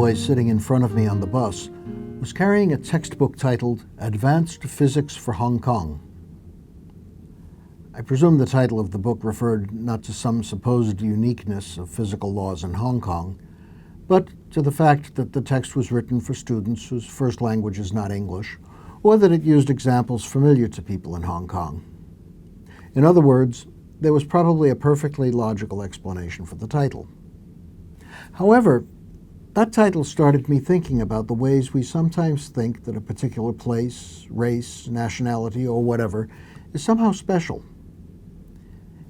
boy sitting in front of me on the bus was carrying a textbook titled Advanced Physics for Hong Kong. I presume the title of the book referred not to some supposed uniqueness of physical laws in Hong Kong, but to the fact that the text was written for students whose first language is not English, or that it used examples familiar to people in Hong Kong. In other words, there was probably a perfectly logical explanation for the title. However, that title started me thinking about the ways we sometimes think that a particular place, race, nationality, or whatever is somehow special.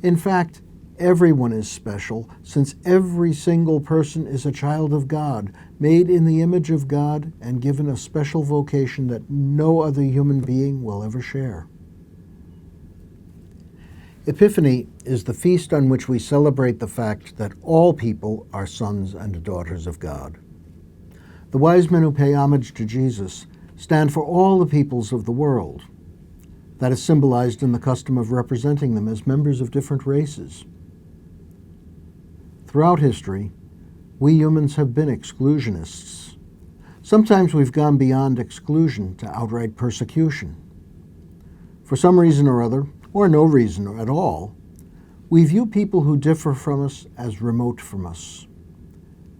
In fact, everyone is special, since every single person is a child of God, made in the image of God and given a special vocation that no other human being will ever share. Epiphany is the feast on which we celebrate the fact that all people are sons and daughters of God. The wise men who pay homage to Jesus stand for all the peoples of the world. That is symbolized in the custom of representing them as members of different races. Throughout history, we humans have been exclusionists. Sometimes we've gone beyond exclusion to outright persecution. For some reason or other, or no reason at all, we view people who differ from us as remote from us.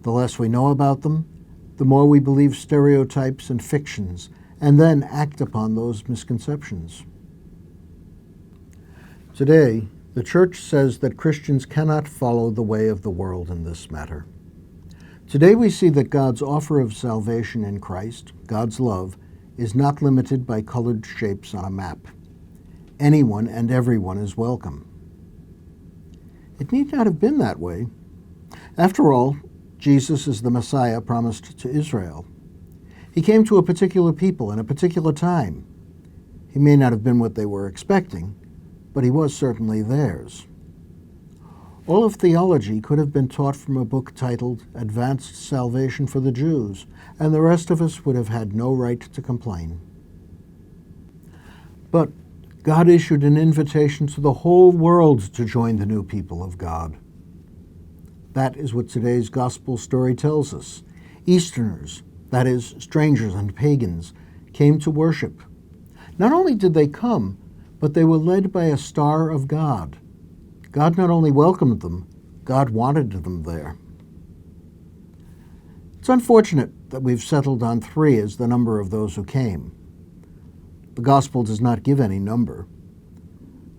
The less we know about them, the more we believe stereotypes and fictions, and then act upon those misconceptions. Today, the Church says that Christians cannot follow the way of the world in this matter. Today we see that God's offer of salvation in Christ, God's love, is not limited by colored shapes on a map. Anyone and everyone is welcome. It need not have been that way. After all, Jesus is the Messiah promised to Israel. He came to a particular people in a particular time. He may not have been what they were expecting, but he was certainly theirs. All of theology could have been taught from a book titled Advanced Salvation for the Jews, and the rest of us would have had no right to complain. But God issued an invitation to the whole world to join the new people of God. That is what today's gospel story tells us. Easterners, that is, strangers and pagans, came to worship. Not only did they come, but they were led by a star of God. God not only welcomed them, God wanted them there. It's unfortunate that we've settled on 3 as the number of those who came. The gospel does not give any number.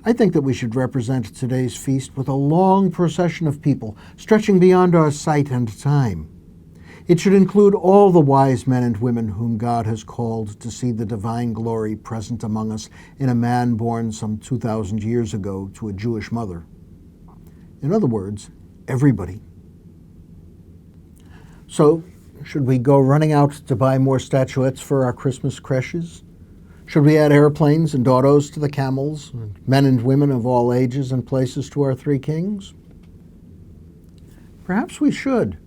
I think that we should represent today's feast with a long procession of people stretching beyond our sight and time. It should include all the wise men and women whom God has called to see the divine glory present among us in a man born some 2,000 years ago to a Jewish mother. In other words, everybody. So, should we go running out to buy more statuettes for our Christmas creches? Should we add airplanes and autos to the camels, and men and women of all ages and places to our 3 kings? Perhaps we should,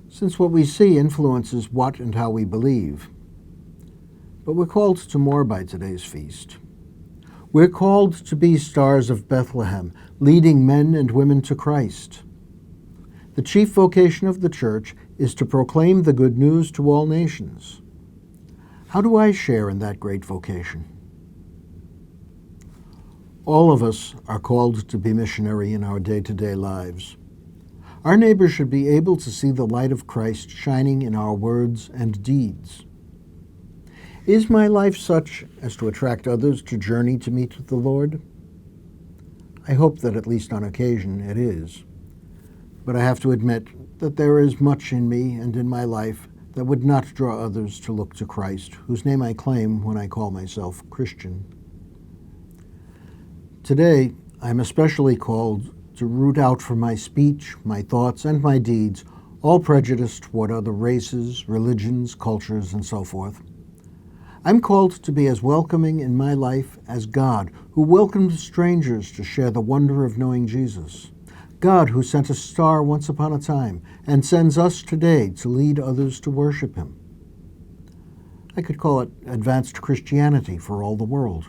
since what we see influences what and how we believe. But we're called to more by today's feast. We're called to be stars of Bethlehem, leading men and women to Christ. The chief vocation of the Church is to proclaim the good news to all nations. How do I share in that great vocation? All of us are called to be missionary in our day-to-day lives. Our neighbors should be able to see the light of Christ shining in our words and deeds. Is my life such as to attract others to journey to meet the Lord? I hope that at least on occasion it is. But I have to admit that there is much in me and in my life that would not draw others to look to Christ, whose name I claim when I call myself Christian. Today, I am especially called to root out from my speech, my thoughts, and my deeds all prejudice toward other races, religions, cultures, and so forth. I'm called to be as welcoming in my life as God, who welcomed strangers to share the wonder of knowing Jesus. God who sent a star once upon a time and sends us today to lead others to worship him. I could call it advanced Christianity for all the world.